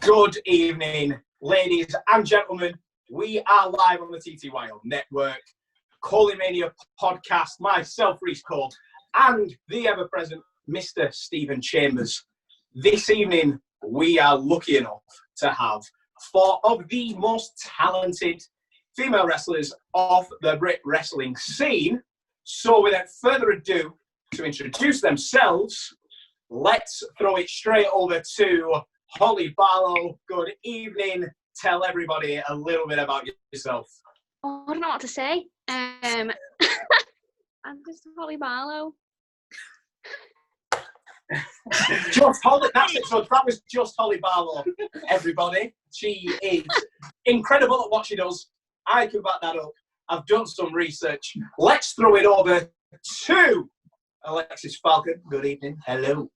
Good evening, ladies and gentlemen. We are live on the TTYL Network, Coleymania podcast, myself, Reese Cole, and the ever-present Mr. Stephen Chambers. This evening, we are lucky enough to have four of the most talented female wrestlers of the Brit Wrestling scene. So without further ado, to introduce themselves, let's throw it straight over to Hollie Barlow. Good evening. Tell everybody a little bit about yourself. Oh, I don't know what to say. I'm just Hollie Barlow. Just Hollie. That's it. So that was just Hollie Barlow, everybody. She is incredible at what she does. I can back that up. I've done some research. Let's throw it over to Alexxis Falcon. Good evening. Hello.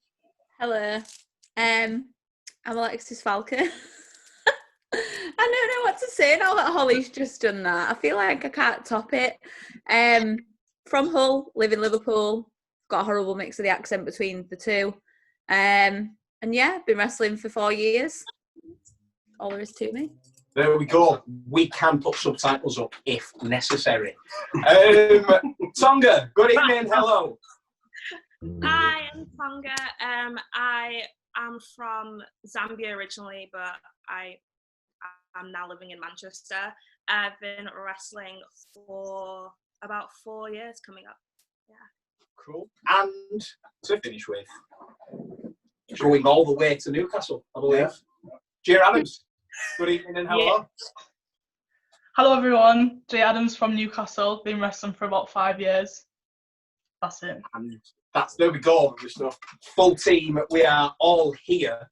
Hello. I'm Alexxis Falcon. I don't know what to say now that Hollie's just done that. I feel like I can't top it. From Hull, live in Liverpool. Got a horrible mix of the accent between the two. And yeah, been wrestling for 4 years. All there is to me. There we go. We can put subtitles up if necessary. Tonga, good evening. Hello. Hi, I'm Tonga. I am from Zambia originally, but I'm now living in Manchester. I've been wrestling for about 4 years coming up. Yeah. Cool. And to finish with, going all the way to Newcastle, I believe. Gia Adams, good evening and hello. Yeah. Hello everyone, Gia Adams from Newcastle. Been wrestling for about 5 years. That's it. And there we go. Full team. We are all here.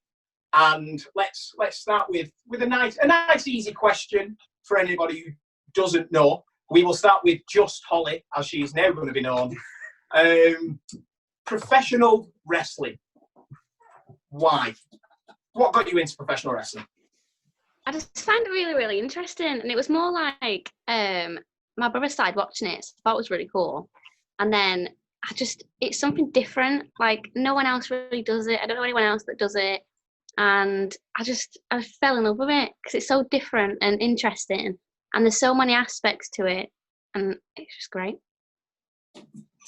And let's start with a nice easy question for anybody who doesn't know. We will start with just Hollie, as she's now going to be known. Professional wrestling. Why? What got you into professional wrestling? I just find it really, really interesting. And it was more like my brother started watching it, so I thought it was really cool. And then it's something different. Like, no one else really does it. I don't know anyone else that does it. And I fell in love with it because it's so different and interesting. And there's so many aspects to it. And it's just great.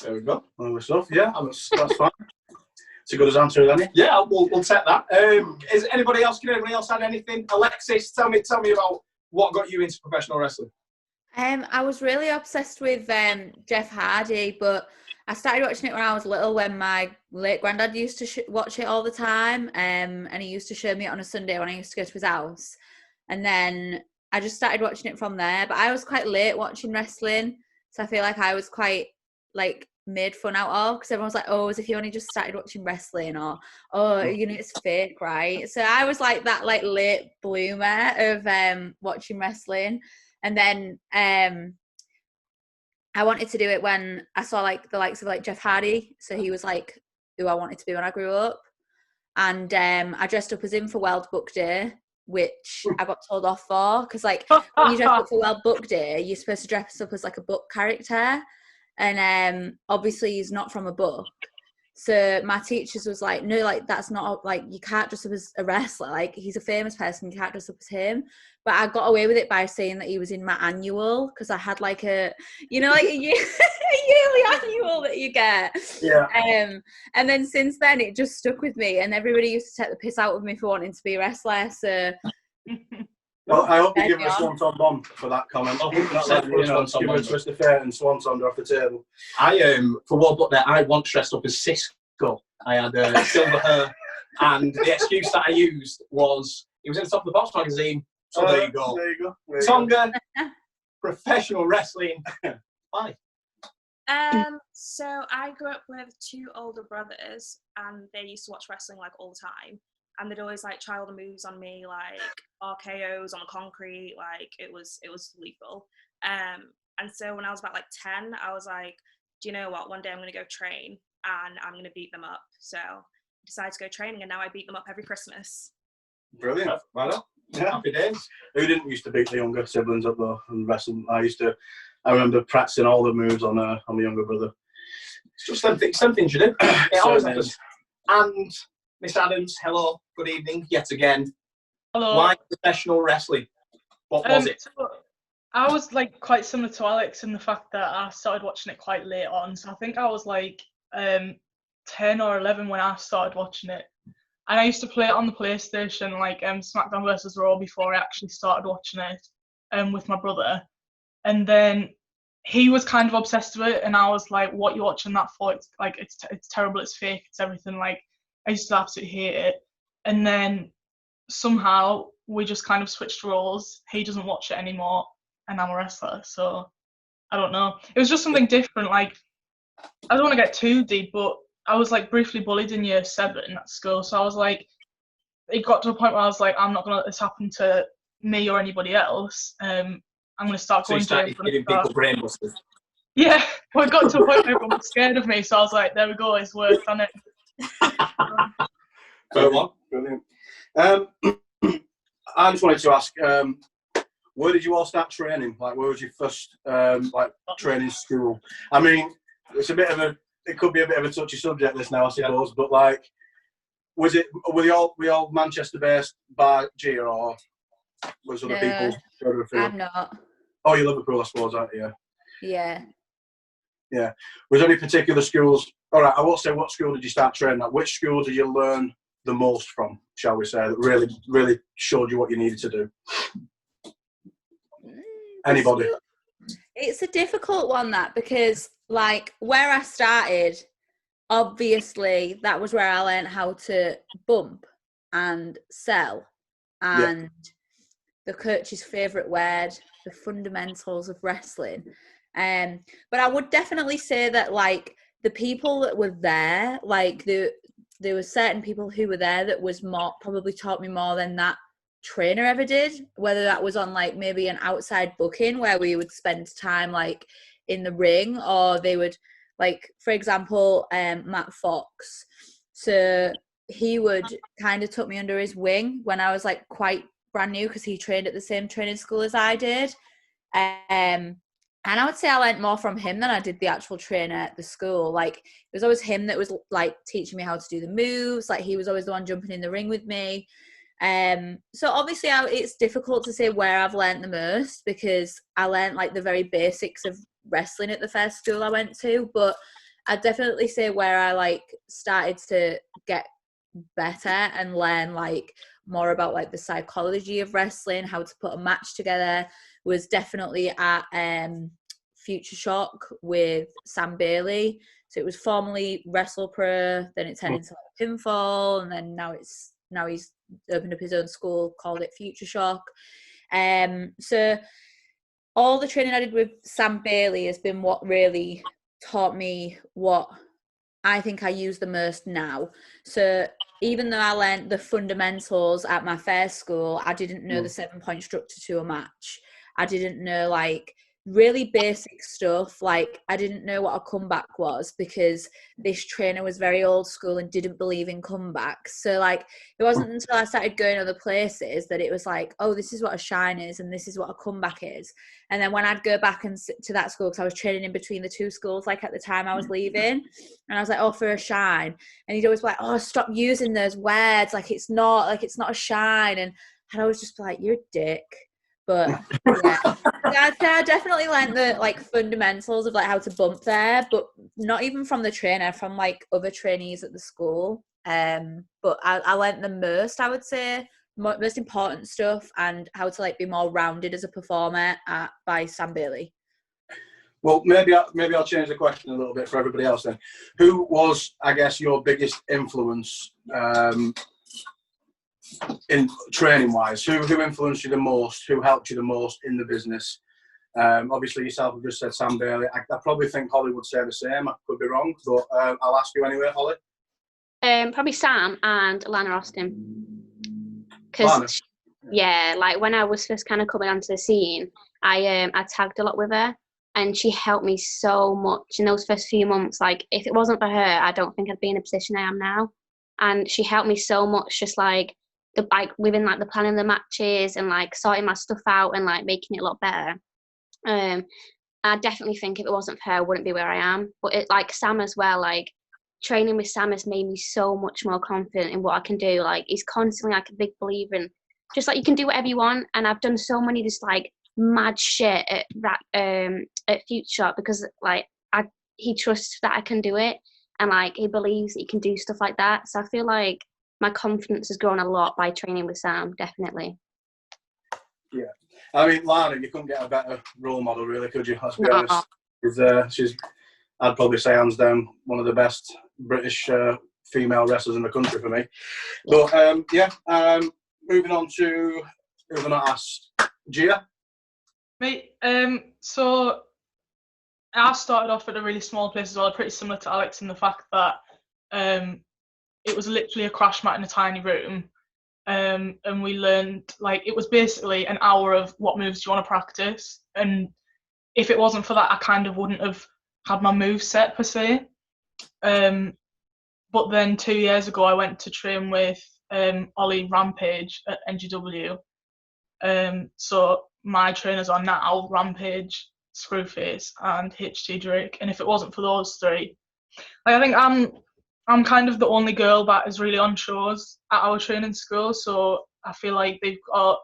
There we go. Well, stuff. Yeah, that's fine. It's as good as answer as any. Yeah, we'll take that. Is anybody else? Can anybody else add anything? Alexxis, tell me about what got you into professional wrestling. I was really obsessed with Jeff Hardy, but I started watching it when I was little, when my late granddad used to watch it all the time, and he used to show me it on a Sunday when I used to go to his house. And then I just started watching it from there. But I was quite late watching wrestling, so I feel like I was quite made fun out of, because everyone's like, oh, as if you only just started watching wrestling, or it's fake, right? So I was like that late bloomer of watching wrestling. And then I wanted to do it when I saw the likes of Jeff Hardy. So he was who I wanted to be when I grew up. And I dressed up as him for World Book Day, which I got told off for, because when you dress up for World Book Day, you're supposed to dress up as a book character. And obviously he's not from a book. So my teachers was like, no, that's not, you can't dress up as a wrestler. He's a famous person, you can't dress up as him. But I got away with it by saying that he was in my annual, because I had a yearly annual that you get. Yeah. And then since then, it just stuck with me, and everybody used to take the piss out of me for wanting to be a wrestler. So. Well, I hope you give her a swanton bomb for that comment. Give her a twist of fate and swanton off the table. For World Book Day, I once dressed up as Cisco. I had silver hair, and the excuse that I used was it was in the top of the box magazine. So there you go. There you go. Tonga, professional wrestling. Why? So I grew up with two older brothers, and they used to watch wrestling all the time. And they'd always try all the moves on me, RKOs on the concrete, it was lethal. And so when I was about 10, I was like, do you know what? One day I'm going to go train and I'm going to beat them up. So I decided to go training, and now I beat them up every Christmas. Brilliant. Right on. Yeah. Happy days. Who didn't used to beat the younger siblings up though and wrestle? I remember practicing all the moves on my younger brother. It's just some things you do. It always happens. And Miss Adams, hello, good evening, yet again. Hello. Why professional wrestling? What was it? So I was like quite similar to Alex in the fact that I started watching it quite late on. So I think I was like 10 or 11 when I started watching it. And I used to play it on the PlayStation, like SmackDown vs. Raw, before I actually started watching it with my brother. And then he was kind of obsessed with it, and I was like, what you watching that for? It's like, it's terrible, it's fake, it's everything. Like, I used to absolutely hate it. And then somehow we just kind of switched roles. He doesn't watch it anymore, and I'm a wrestler. So I don't know. It was just something different. Like, I don't want to get too deep, but I was like briefly bullied in year 7 at school. So I was like, it got to a point where I was like, I'm not going to let this happen to me or anybody else. I'm going to start So going you started giving people brain busters. Yeah, well, it got to a point where everyone was scared of me, so I was like, there we go, it's worked on it. Brilliant. I just wanted to ask, where did you all start training? Like, where was your first training school? I mean, it could be a bit of a touchy subject this now, I suppose, but like, were you all Manchester based by Gia, or was other people further afield? I'm not. Oh, you're Liverpool, I suppose, aren't you? Yeah. Yeah. Was there any particular schools? All right, I won't say what school did you start training at. Which school did you learn the most from, shall we say, that really showed you what you needed to do? Anybody? It's a difficult one, that, because like where I started, obviously that was where I learned how to bump and sell, and the coach's favourite word, the fundamentals of wrestling. But I would definitely say that like the people that were there, like there were certain people who were there that was probably taught me more than that trainer ever did, whether that was on like maybe an outside booking where we would spend time like in the ring, or they would, like, for example, Matt Fox. So he would kind of took me under his wing when I was like quite brand new, because he trained at the same training school as I did. And I would say I learned more from him than I did the actual trainer at the school. Like, it was always him that was like teaching me how to do the moves. Like, he was always the one jumping in the ring with me. So obviously it's difficult to say where I've learned the most, because I learned like the very basics of wrestling at the first school I went to, but I'd definitely say where I like started to get better and learn like more about like the psychology of wrestling, how to put a match together, was definitely at Future Shock with Sam Bailey. So it was formerly Wrestle Pro, then it turned into like Pinfall, and then now he's opened up his own school, called it Future Shock. So all the training I did with Sam Bailey has been what really taught me what I think I use the most now. So even though I learned the fundamentals at my first school, I didn't know the 7-point structure to a match. I didn't know like really basic stuff. Like, I didn't know what a comeback was, because this trainer was very old school and didn't believe in comebacks. So like, it wasn't until I started going other places that it was like, oh, this is what a shine is and this is what a comeback is. And then when I'd go back and to that school, because I was training in between the two schools, like at the time I was leaving, and I was like, oh, for a shine, and he'd always be like, oh, stop using those words, like it's not a shine. And I was just like, you're a dick. But yeah, I'd say I definitely learned the like fundamentals of like how to bump there, but not even from the trainer, from like other trainees at the school. But I learned the most, I would say, most important stuff, and how to like be more rounded as a performer by Sam Bailey. Well, maybe I'll change the question a little bit for everybody else then. Who was, I guess, your biggest influence in training wise? Who influenced you the most? Who helped you the most in the business? Obviously yourself have just said Sam Bailey. I probably think Hollie would say the same. I could be wrong, but I'll ask you anyway, Hollie. Probably Sam and Lana Austin. Because yeah, like when I was first kind of coming onto the scene, I tagged a lot with her, and she helped me so much in those first few months. Like, if it wasn't for her, I don't think I'd be in a position I am now. And she helped me so much, just like within like the planning of the matches and like sorting my stuff out and like making it a lot better. I definitely think if it wasn't for her, I wouldn't be where I am. But it, like Sam as well, like training with Sam has made me so much more confident in what I can do. Like, he's constantly like a big believer in just like you can do whatever you want. And I've done so many just like mad shit at Future because like he trusts that I can do it, and like he believes that he can do stuff like that. So I feel like my confidence has grown a lot by training with Sam, definitely. Yeah, I mean, Lana, you couldn't get a better role model, really, could you? Let's be honest. She's, I'd probably say, hands down, one of the best British female wrestlers in the country for me. But moving on to who have I not asked? Gia? Mate, so I started off at a really small place as well, pretty similar to Alex in the fact that it was literally a crash mat in a tiny room. And we learned, like, it was basically an hour of what moves do you want to practice. And if it wasn't for that, I kind of wouldn't have had my move set per se. But then 2 years ago, I went to train with Ollie Rampage at NGW. So my trainers are now Rampage, Screwface, and HT Drake. And if it wasn't for those three, like, I think I'm kind of the only girl that is really on shows at our training school. So I feel like they've got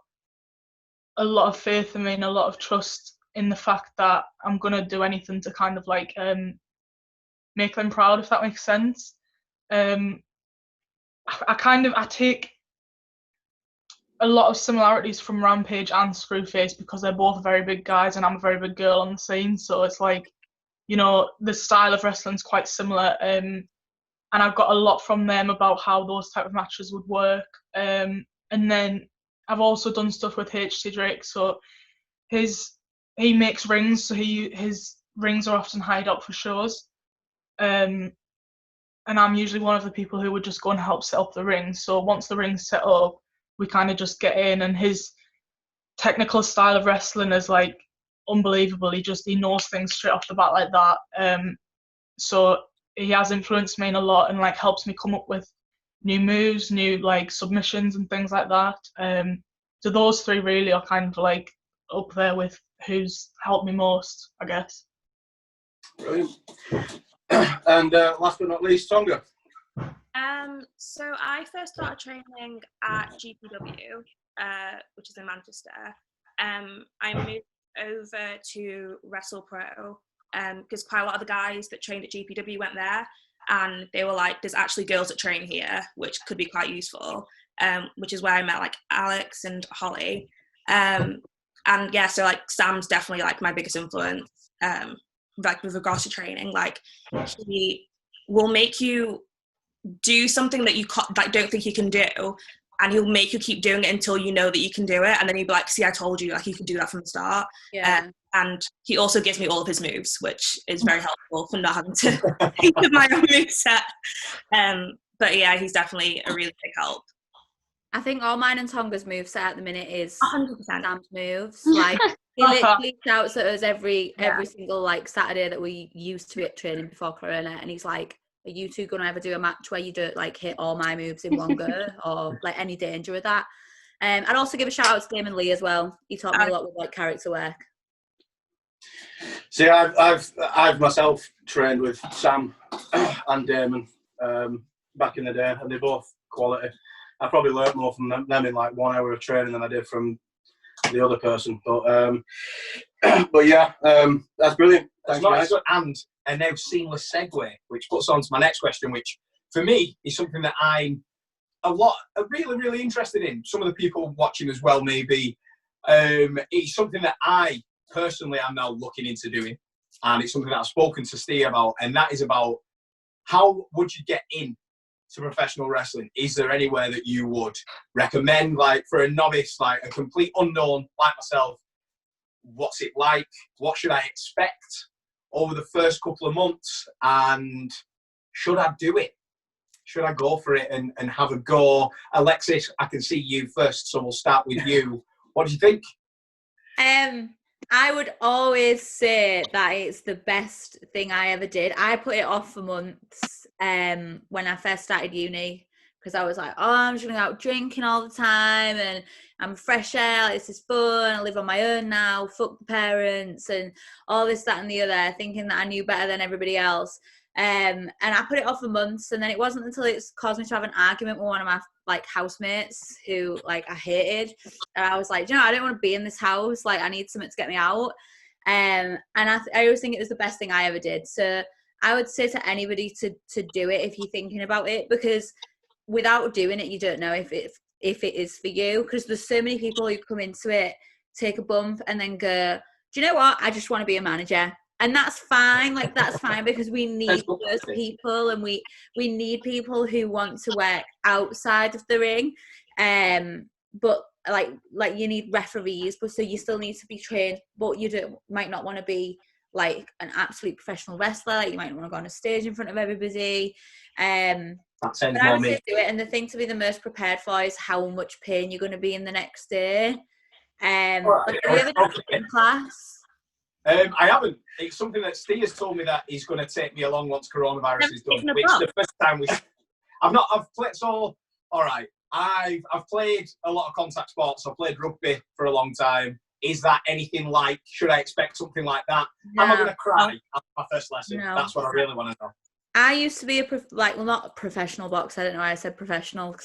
a lot of faith in me and a lot of trust in the fact that I'm gonna do anything to kind of like make them proud, if that makes sense. I take a lot of similarities from Rampage and Screwface because they're both very big guys and I'm a very big girl on the scene. So it's like, you know, the style of wrestling's quite similar. And I've got a lot from them about how those type of matches would work. And then I've also done stuff with HT Drake. So he makes rings, so his rings are often hired out for shows. And I'm usually one of the people who would just go and help set up the rings. So once the ring's set up, we kind of just get in, and his technical style of wrestling is like unbelievable. He knows things straight off the bat like that. So he has influenced me in a lot and like helps me come up with new moves, new like submissions and things like that. So those three really are kind of like up there with who's helped me most, I guess. Brilliant. And last but not least, Taonga. So I first started training at GPW, which is in Manchester. I moved over to Wrestle Pro because quite a lot of the guys that trained at GPW went there, and they were like, there's actually girls that train here, which could be quite useful, which is where I met like Alex and Hollie. And yeah, so like Sam's definitely like my biggest influence, like with regards to training. Like he will make you do something that you like don't think you can do, and he'll make you keep doing it until you know that you can do it, and then he'll be like, see, I told you, like you could do that from the start. And he also gives me all of his moves, which is very helpful for not having to think of my own moveset. But yeah, he's definitely a really big help. I think all mine and Tonga's moveset at the minute is 100%. Sam's moves. Like he literally shouts at us every single like Saturday that we used to be at training before Corona, and he's like, are you two gonna ever do a match where you do like hit all my moves in one go, or like any danger with that? I'd also give a shout out to Damon Lee as well. He taught me a lot with like character work. See, I've myself trained with Sam and Damon back in the day, and they're both quality. I probably learnt more from them in like 1 hour of training than I did from the other person. But yeah, that's brilliant. Thanks, guys. And a now seamless segue, which puts on to my next question, which for me is something that I'm really, really interested in. Some of the people watching as well, maybe. It's something that I personally am now looking into doing, and it's something that I've spoken to Steve about, and that is about how would you get in to professional wrestling? Is there anywhere that you would recommend, like for a novice, like a complete unknown like myself? What's it like? What should I expect over the first couple of months? And should I do it? Should I go for it and have a go? Alexxis, I can see you first, so we'll start with you. What do you think? I would always say that it's the best thing I ever did. I put it off for months when I first started uni, because I was like, oh, I'm just going to go out drinking all the time and I'm fresh air, this is fun, I live on my own now, fuck the parents and all this, that and the other, thinking that I knew better than everybody else. And I put it off for months, and then it wasn't until it's caused me to have an argument with one of my like housemates who like I hated, and I was like, you know, I don't want to be in this house. Like, I need something to get me out. And I always think it was the best thing I ever did. So I would say to anybody to do it if you're thinking about it, because without doing it, you don't know if it is for you. Because there's so many people who come into it, take a bump, and then go, do you know what? I just want to be a manager. And that's fine. Like, that's fine, because we need those people, and we need people who want to work outside of the ring. But like you need referees, but so you still need to be trained, but you might not want to be like an absolute professional wrestler. Like, you might want to go on a stage in front of everybody. That sounds but I more would me. say do it, and the thing to be the most prepared for is how much pain you're going to be in the next day. Right. Like, have you ever done it in class? I haven't. It's something that Steve has told me that he's going to take me along once coronavirus is done. Which the first time I've played. So, all right. I've played a lot of contact sports. I've played rugby for a long time. Is that anything like? Should I expect something like that? No. Am I going to cry at my first lesson? No. That's what I really want to know. I used to be not a professional boxer. I don't know why I said professional.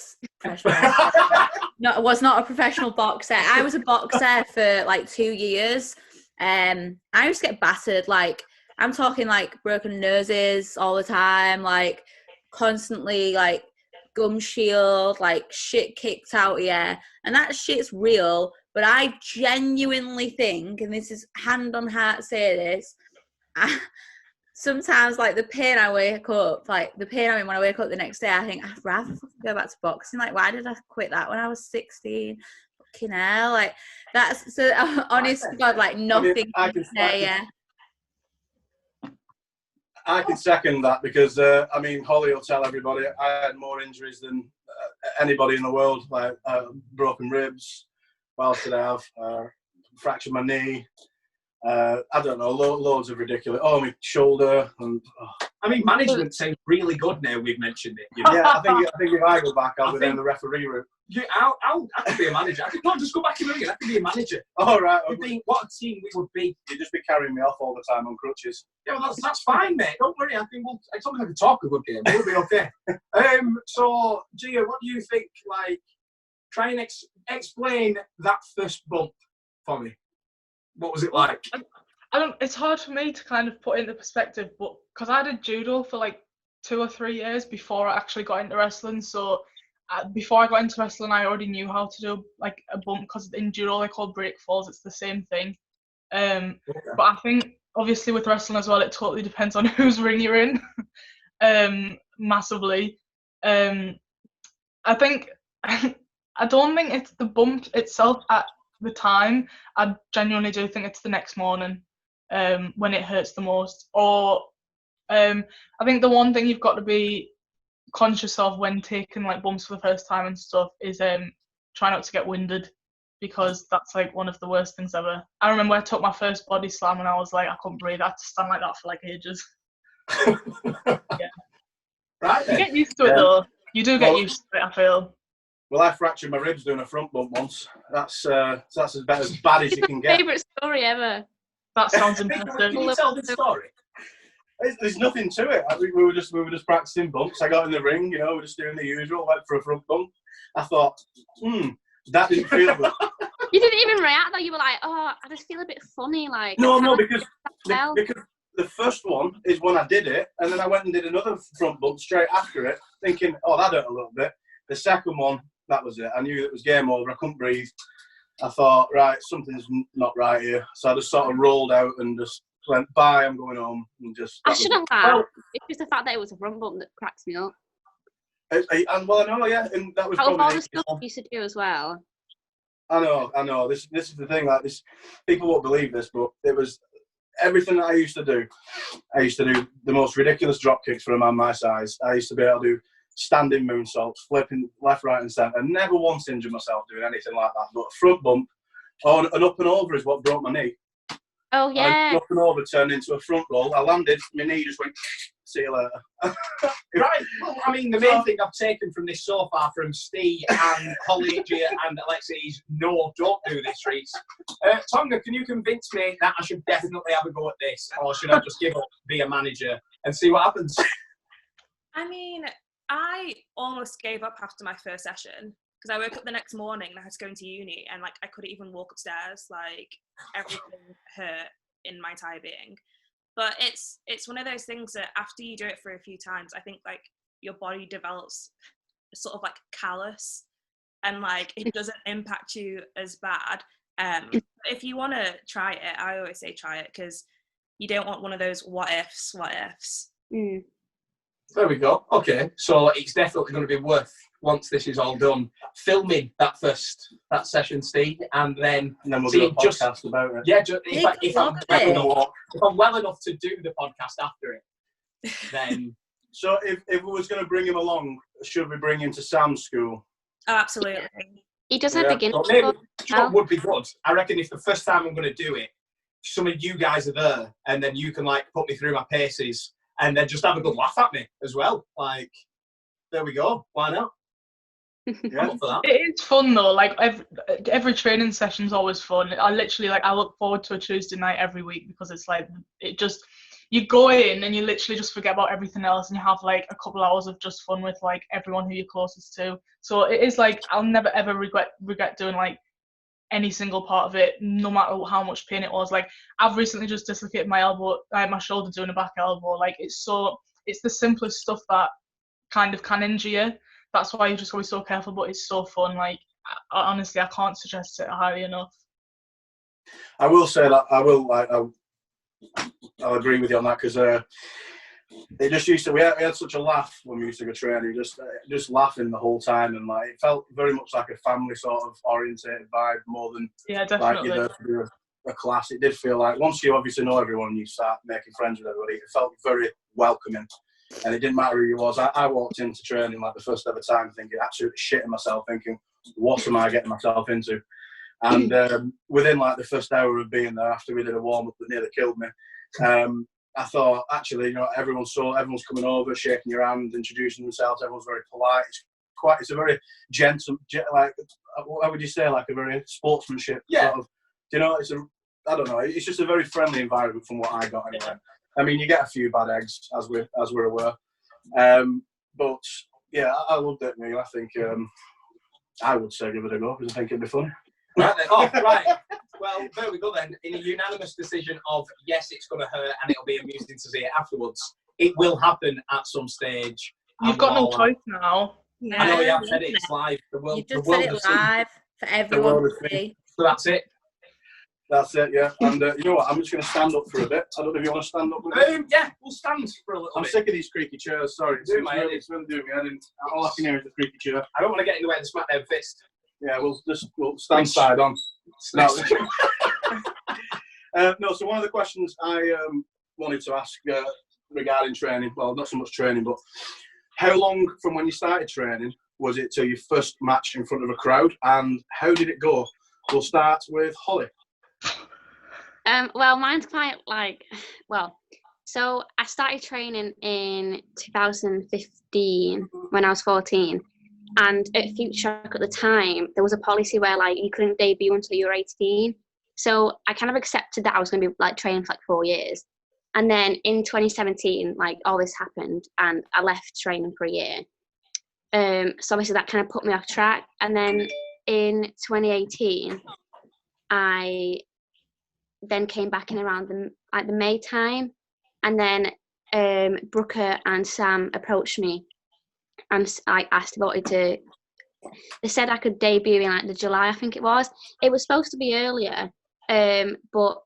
No, I was not a professional boxer. I was a boxer for like 2 years. I used to get battered. Like, I'm talking like broken noses all the time, like constantly, like gum shield, like shit kicked out here, and that shit's real. But I genuinely think, and this is hand on heart say this, sometimes like the pain I wake up, like the pain I'm in when I wake up the next day, I think I'd rather go back to boxing. Like, why did I quit that when I was 16? Fucking hell, like that's so honest to God, like nothing. I can second that, because I mean, Hollie will tell everybody I had more injuries than anybody in the world. Like broken ribs. What else did I have? Fractured my knee. I don't know, loads of ridiculous. Oh, my shoulder. And I mean, management sounds really good now we've mentioned it. You know? Yeah, I think if I go back, I'll be in the referee room. Yeah, I could be a manager. I could not just go back in the ring. I could be a manager. All right. What a team we would be. You'd just be carrying me off all the time on crutches. Yeah, well, that's fine, mate. Don't worry. I think as long as I can talk a good game, we'll be okay. So, Gia, what do you think? Like, try and explain that first bump for me. What was it like? It's hard for me to kind of put into perspective, but because I did judo for like 2 or 3 years before I actually got into wrestling. So before I got into wrestling, I already knew how to do like a bump, because in judo they call break falls. It's the same thing. But I think obviously with wrestling as well, it totally depends on whose ring you're in. Massively. I think I don't think it's the bump itself at the time. I genuinely do think it's the next morning when it hurts the most. Or I think the one thing you've got to be conscious of when taking like bumps for the first time and stuff is try not to get winded, because that's like one of the worst things ever. I remember I took my first body slam and I was like, I couldn't breathe. I had to stand like that for like ages. Yeah. Right then. You get used to it though. You do get used to it, I feel. Well, I fractured my ribs doing a front bump once. That's as bad as you can get. Favourite story ever. That sounds impressive. Can you tell the story? There's nothing to it. I think we were just practicing bumps. I got in the ring, we're just doing the usual, went for a front bump. I thought, that didn't feel good. You didn't even react though. You were like, oh, I just feel a bit funny. Like, No, because the first one is when I did it, and then I went and did another front bump straight after it, thinking, oh, that hurt a little bit. The second one, that was it. I knew it was game over. I couldn't breathe. I thought, right, something's not right here. So I just sort of rolled out and just went, bye, I'm going home. And I shouldn't laugh. It's just the fact that it was a front bump that cracks me up. And well, I know, yeah, and that was Out of probably all the stuff you used to do as well. I know. This is the thing. Like this, people won't believe this, but it was everything that I used to do. I used to do the most ridiculous drop kicks for a man my size. I used to be able to do standing moonsaults, flipping left, right, and centre. Never once injured myself doing anything like that. But a front bump, an up and over is what broke my knee. Oh yeah. Up and over turned into a front roll. I landed, my knee just went See you later. Right. Well, I mean, the main thing I've taken from this so far from Steve and Hollie, Gia and Alexxis is no, don't do this, Reese. Taonga, can you convince me that I should definitely have a go at this, or should I just give up, be a manager, and see what happens? I mean, I almost gave up after my first session because I woke up the next morning and I had to go into uni and like I couldn't even walk upstairs. Like everything hurt in my entire being. But it's one of those things that after you do it for a few times, I think like your body develops a sort of like callus and like it doesn't impact you as bad. If you want to try it, I always say try it because you don't want one of those what ifs. Mm. There we go. Okay, so it's definitely going to be worth, once this is all done, filming that session, Steve, and then we'll do a podcast about it. Yeah, if I'm well enough to do the podcast after it, then. So if we was going to bring him along, should we bring him to Sam's school? Oh, absolutely. He doesn't begin. Well, maybe what would be good. I reckon if the first time I'm going to do it, some of you guys are there, and then you can like put me through my paces. And then just have a good laugh at me as well. Like, there we go. Why not? Yeah, I'm up for that. It is fun though. Like every training session's always fun. I look forward to a Tuesday night every week because it's like you go in and you literally just forget about everything else and you have like a couple hours of just fun with like everyone who you're closest to. So it is like I'll never ever regret doing like any single part of it, no matter how much pain it was. Like I've recently just dislocated my elbow, my shoulder doing a back elbow. Like it's the simplest stuff that kind of can injure you. That's why you just gotta be so careful, but it's so fun. Like honestly, I can't suggest it highly enough. I will say that I'll agree with you on that because it just used to. We had such a laugh when we used to go training, just laughing the whole time, and like it felt very much like a family sort of orientated vibe more than like you're there to do a class. It did feel like once you obviously know everyone and you start making friends with everybody, it felt very welcoming, and it didn't matter who you was. I walked into training like the first ever time, thinking absolutely shitting myself, thinking what am I getting myself into? And within like the first hour of being there, after we did a warm up that nearly killed me. I thought, actually, you know, everyone's coming over, shaking your hand, introducing themselves. Everyone's very polite. It's a very gentle, like, how would you say, like a very sportsmanship sort of. You know, I don't know. It's just a very friendly environment from what I got anyway. I mean, you get a few bad eggs as we're aware, but yeah, I loved it. I think I would say give it a go because I think it'd be fun. Right then. Oh, right. Well, there we go then. In a unanimous decision of yes, it's going to hurt and it'll be amusing to see it afterwards. It will happen at some stage. You've got no choice now. I know you have said it. It's live. You just said it live for everyone to see. So that's it. That's it, yeah. And you know what? I'm just going to stand up for a bit. I don't know if you want to stand up with me. Yeah, we'll stand for a little bit. I'm sick of these creaky chairs. Sorry. It's really doing me. All I can hear is the creaky chair. I don't want to get in the way of the SmackDown fist. Yeah, we'll stand side on. No. No, so one of the questions I wanted to ask regarding training, well, not so much training, but how long from when you started training was it till your first match in front of a crowd, and how did it go? We'll start with Hollie. Well, mine's quite so I started training in 2015 when I was 14. And at Future Shock at the time, there was a policy where like you couldn't debut until you were 18. So I kind of accepted that I was going to be like training for like 4 years. And then in 2017, like all this happened and I left training for a year. So obviously that kind of put me off track. And then in 2018, I then came back in around the May time. And then Brooker and Sam approached me. And I asked about it they said I could debut in like the July, I think it was. It was supposed to be earlier, but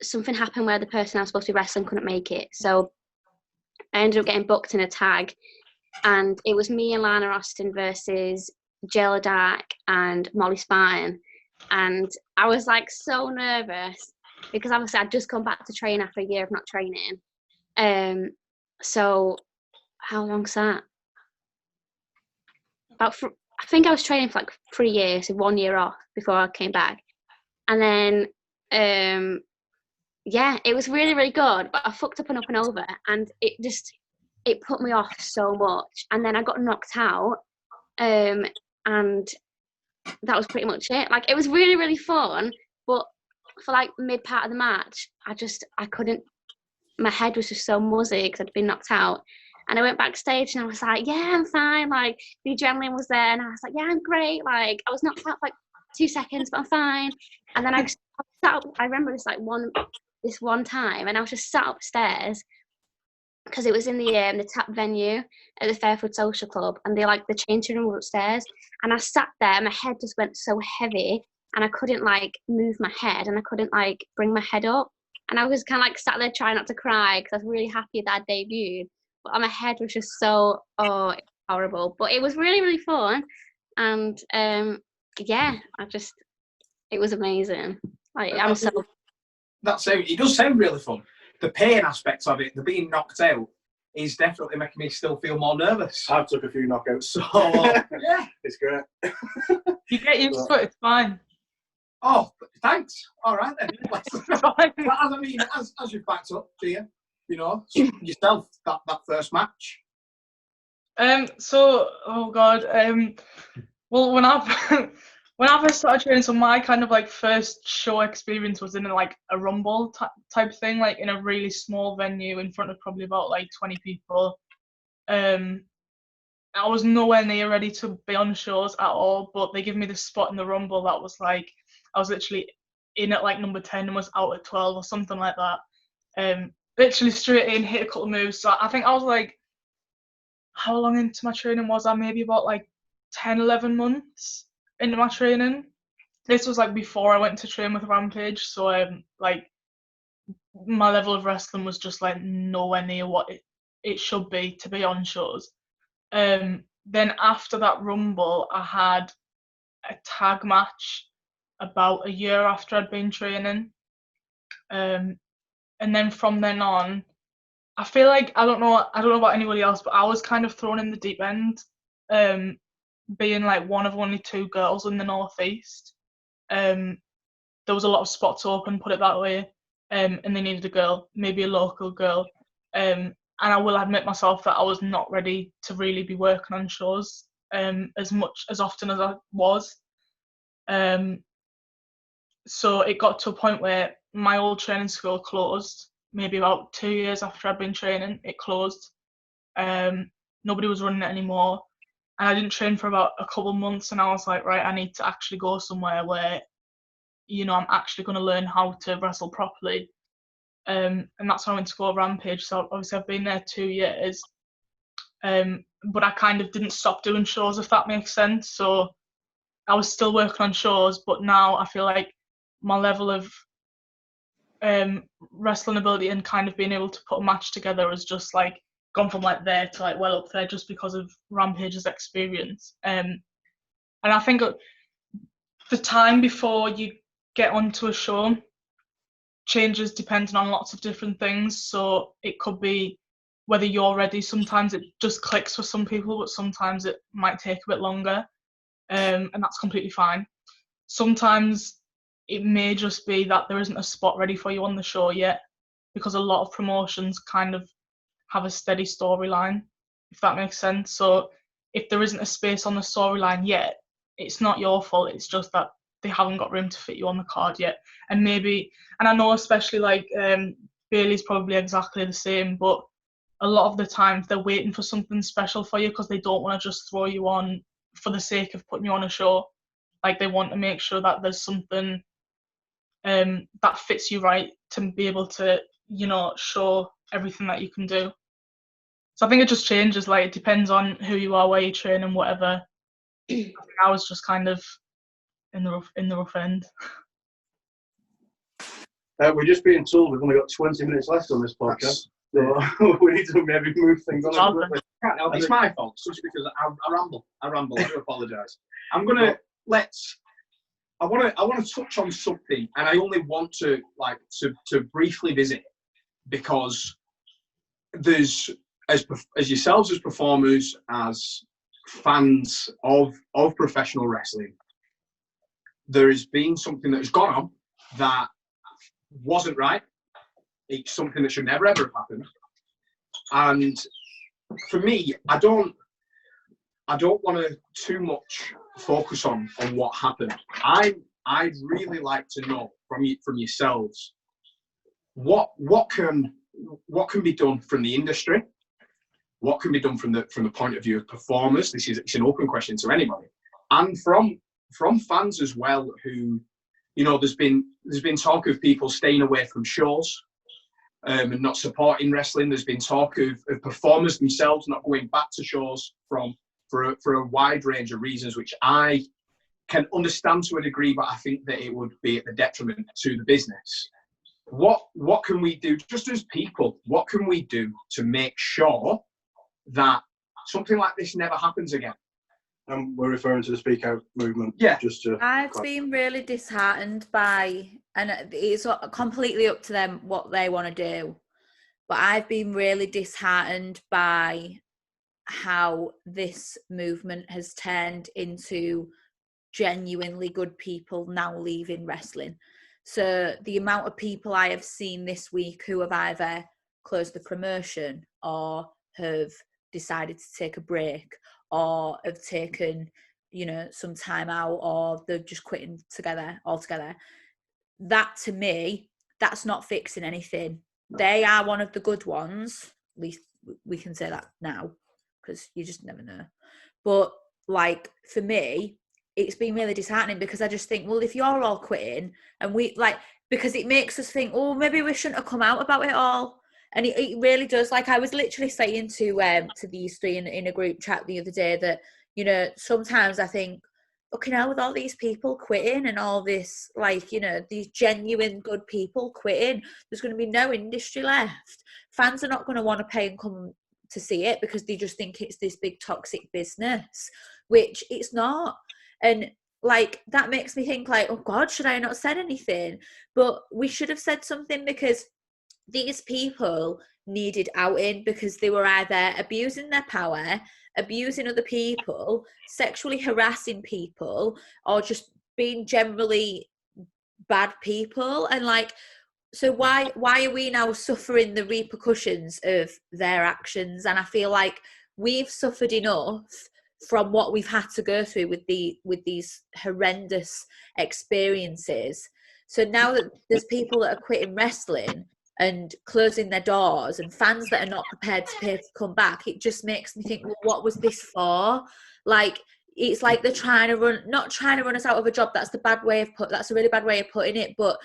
something happened where the person I was supposed to be wrestling couldn't make it. So I ended up getting booked in a tag, and it was me and Lana Austin versus Jayla Dark and Molly Spartan. And I was like so nervous because obviously I'd just come back to train after a year of not training. So how long's that? I think I was training for like 3 years, so 1 year off before I came back. And then, yeah, it was really, really good, but I fucked up and over. And it just, it put me off so much. And then I got knocked out, and that was pretty much it. Like, it was really, really fun, but for like mid part of the match, I couldn't, my head was just so muzzy because I'd been knocked out. And I went backstage and I was like, yeah, I'm fine. Like, the adrenaline was there, and I was like, yeah, I'm great. Like, I was knocked out for like 2 seconds, but I'm fine. And then I sat up, I remember this one time, and I was just sat upstairs because it was in the tap venue at the Fairfield Social Club, and the changing room was upstairs. And I sat there, and my head just went so heavy, and I couldn't like move my head, and I couldn't like bring my head up. And I was kind of like sat there trying not to cry because I was really happy that I debuted. But my head was just so, horrible. But it was really, really fun. And yeah, it was amazing. Like, I'm so. It does sound really fun. The pain aspects of it, the being knocked out, is definitely making me still feel more nervous. I've took a few knockouts, so yeah, it's great. You get used to it, it's fine. Oh, thanks. All right then. As you've backed up, Gia, yourself that first match. Well, when I first started training, so my kind of like first show experience was in like a rumble type thing, like in a really small venue in front of probably about like 20 people. I was nowhere near ready to be on shows at all, but they gave me this spot in the rumble that was like, I was literally in at like number 10 and was out at 12 or something like that. Literally straight in, hit a couple of moves. So I think I was like, how long into my training was I? Maybe about like 10, 11 months into my training. This was like before I went to train with Rampage, so like my level of wrestling was just like nowhere near what it should be to be on shows. Then after that rumble, I had a tag match about a year after I'd been training, and then from then on, I feel like I don't know about anybody else, but I was kind of thrown in the deep end, being like one of only 2 girls in the Northeast. There was a lot of spots open, put it that way, and they needed a girl, maybe a local girl. And I will admit myself that I was not ready to really be working on shows as often as I was. So it got to a point where my old training school closed, maybe about 2 years after I'd been training, it closed. Nobody was running it anymore. And I didn't train for about a couple months, and I was like, right, I need to actually go somewhere where, I'm actually going to learn how to wrestle properly. And that's when I went to go Rampage. So obviously I've been there 2 years. But I kind of didn't stop doing shows, if that makes sense. So I was still working on shows, but now I feel like my level of wrestling ability and kind of being able to put a match together has just like gone from like there to like well up there just because of Rampage's experience. And I think the time before you get onto a show changes depending on lots of different things. So it could be whether you're ready. Sometimes it just clicks for some people, but sometimes it might take a bit longer, and that's completely fine. Sometimes it may just be that there isn't a spot ready for you on the show yet, because a lot of promotions kind of have a steady storyline, if that makes sense. So if there isn't a space on the storyline yet, it's not your fault, it's just that they haven't got room to fit you on the card yet. And I know especially like Bailey's probably exactly the same, but a lot of the times they're waiting for something special for you because they don't want to just throw you on for the sake of putting you on a show. Like, they want to make sure that there's something that fits you right to be able to, show everything that you can do. So I think it just changes. Like, it depends on who you are, where you train, and whatever. I think I was just kind of in the rough end. We're just being told we've only got 20 minutes left on this podcast, so we need to maybe move things on quickly. It's my fault, just because I ramble. I do apologise. I want to touch on something, and I only want to briefly visit it, because there's as yourselves as performers, as fans of professional wrestling, there has been something that has gone on that wasn't right. It's something that should never ever have happened, and for me, I don't want to too much focus on what happened. I'd really like to know from yourselves what can be done from the industry, what can be done from the point of view of performers. It's an open question to anybody, and from fans as well. Who, there's been talk of people staying away from shows and not supporting wrestling. There's been talk of performers themselves not going back to shows for a wide range of reasons, which I can understand to a degree, but I think that it would be at the detriment to the business. What can we do, just as people, what can we do to make sure that something like this never happens again? And we're referring to the Speak Out movement. Yeah. I've been really disheartened by, and it's completely up to them what they want to do, but I've been really disheartened by how this movement has turned into genuinely good people now leaving wrestling. So the amount of people I have seen this week who have either closed the promotion or have decided to take a break or have taken, some time out, or they're just quitting altogether. That, to me, that's not fixing anything. They are one of the good ones. At least we can say that now, because you just never know. But, for me, it's been really disheartening, because I just think, well, if you're all quitting, and because it makes us think, oh, maybe we shouldn't have come out about it all. And it really does. I was literally saying to these three in a group chat the other day that, sometimes I think, fucking hell, with all these people quitting and all this, these genuine good people quitting, there's going to be no industry left. Fans are not going to want to pay and come to see it, because they just think it's this big toxic business, which it's not. And that makes me think oh God, should I have not said anything? But we should have said something, because these people needed outing, because they were either abusing their power, abusing other people, sexually harassing people, or just being generally bad people. And so why are we now suffering the repercussions of their actions? And I feel like we've suffered enough from what we've had to go through with these horrendous experiences. So now that there's people that are quitting wrestling and closing their doors, and fans that are not prepared to pay to come back, it just makes me think, well, what was this for? It's like they're not trying to run us out of a job. That's a really bad way of putting it. But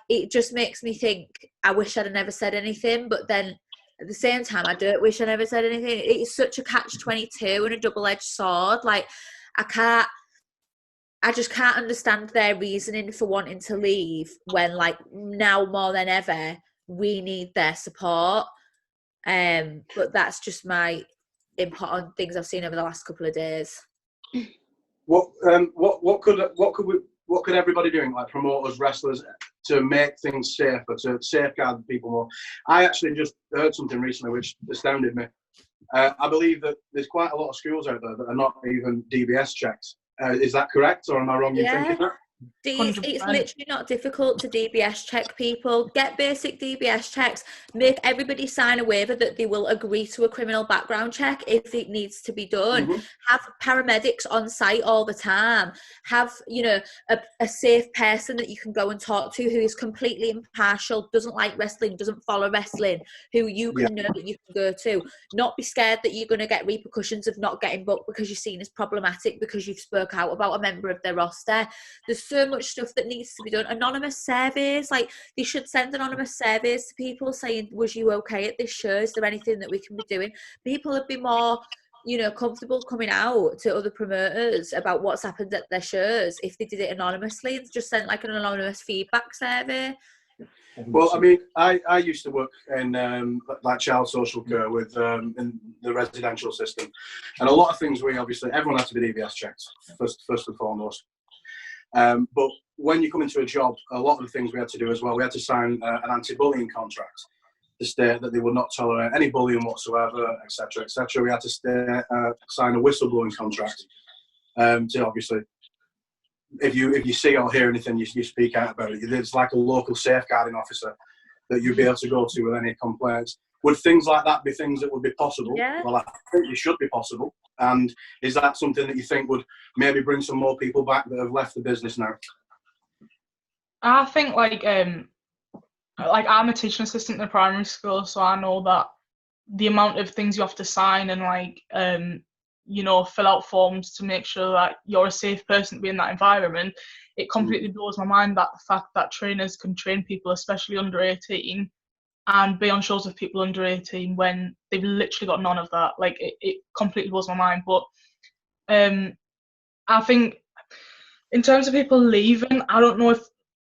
it just makes me think, I wish I'd never said anything. But then at the same time, I don't wish I never said anything. It's such a catch-22 and a double-edged sword. I just can't understand their reasoning for wanting to leave when, now more than ever, we need their support. But that's just my input on things I've seen over the last couple of days. What could everybody doing, promoters, wrestlers, to make things safer, to safeguard people more? I actually just heard something recently which astounded me. I believe that there's quite a lot of schools out there that are not even DBS checked. Is that correct, or am I wrong in thinking that? It's literally not difficult to DBS check people. Get basic DBS checks. Make everybody sign a waiver that they will agree to a criminal background check if it needs to be done. Mm-hmm. Have paramedics on site all the time. Have, a safe person that you can go and talk to who is completely impartial, doesn't like wrestling, doesn't follow wrestling, who you can know that you can go to. Not be scared that you're going to get repercussions of not getting booked because you're seen as problematic because you've spoke out about a member of their roster. There's so much stuff that needs to be done. Anonymous surveys, they should send anonymous surveys to people saying, was you okay at this show? Is there anything that we can be doing? People would be more, comfortable coming out to other promoters about what's happened at their shows if they did it anonymously and just sent an anonymous feedback survey. Well, I mean, I used to work in child social care with in the residential system, and a lot of things everyone has to be DBS checked first and foremost. But when you come into a job, a lot of the things we had to do as well, we had to sign an anti-bullying contract to state that they would not tolerate any bullying whatsoever, etc., etc. We had to sign a whistleblowing contract to obviously, if you see or hear anything, you speak out about it. There's a local safeguarding officer that you'd be able to go to with any complaints. would things like that be things that would be possible? Yeah. Well, I think they should be possible. And is that something that you think would maybe bring some more people back that have left the business now? I think like I'm a teaching assistant in a primary school, so I know that the amount of things you have to sign and like fill out forms to make sure that you're a safe person to be in that environment, it completely blows my mind that the fact that trainers can train people, especially under 18, and be on shows with people under 18 when they've literally got none of that. Like it completely blows my mind. But I think in terms of people leaving, I don't know if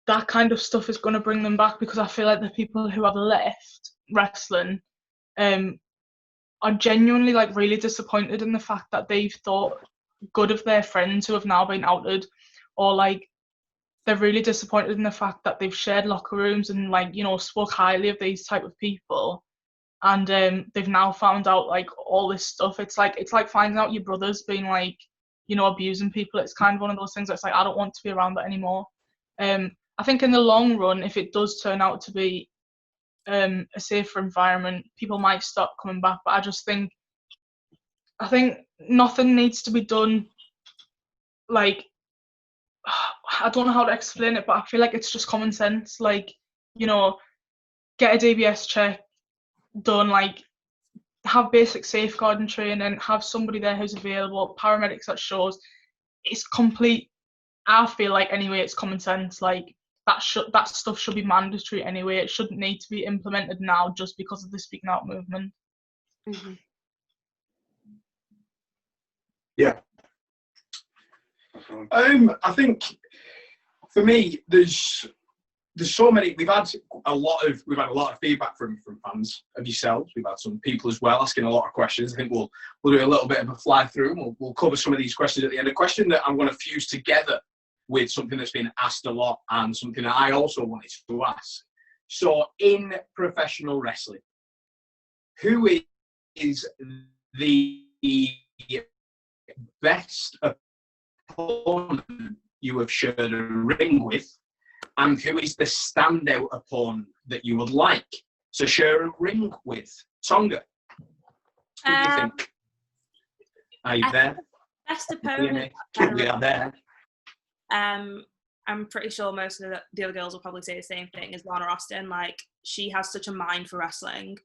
that kind of stuff is going to bring them back, because I feel like the people who have left wrestling are genuinely like really disappointed in the fact that they've thought good of their friends who have now been outed, or like they're really disappointed in the fact that they've shared locker rooms and like spoke highly of these type of people, and they've now found out like all this stuff. It's like finding out your brother's been like abusing people. It's kind of one of those things that's like, I don't want to be around that anymore. I think in the long run, if it does turn out to be a safer environment, people might stop coming back. But I think nothing needs to be done. Like, I don't know how to explain it, but I feel like it's just common sense. Like, get a DBS check done, like have basic safeguarding training, have somebody there who's available, paramedics at shows. It's complete. I feel like anyway, it's common sense. Like that stuff should be mandatory anyway. It shouldn't need to be implemented now just because of the speaking out movement. Mm-hmm. Yeah. I think for me, there's so many. We've had a lot of feedback from fans of yourselves. We've had some people as well asking a lot of questions. I think we'll do a little bit of a fly through, and we'll cover some of these questions at the end. A question that I'm going to fuse together with something that's been asked a lot and something that I also wanted to ask. So, in professional wrestling, who is the best opponent you have shared a ring with, and who is the standout opponent that you would like to share a ring with? Tonga, who do you think? Are you there? Best opponent. We are there. I'm pretty sure most of the other girls will probably say the same thing as Lana Austin. Like, she has such a mind for wrestling.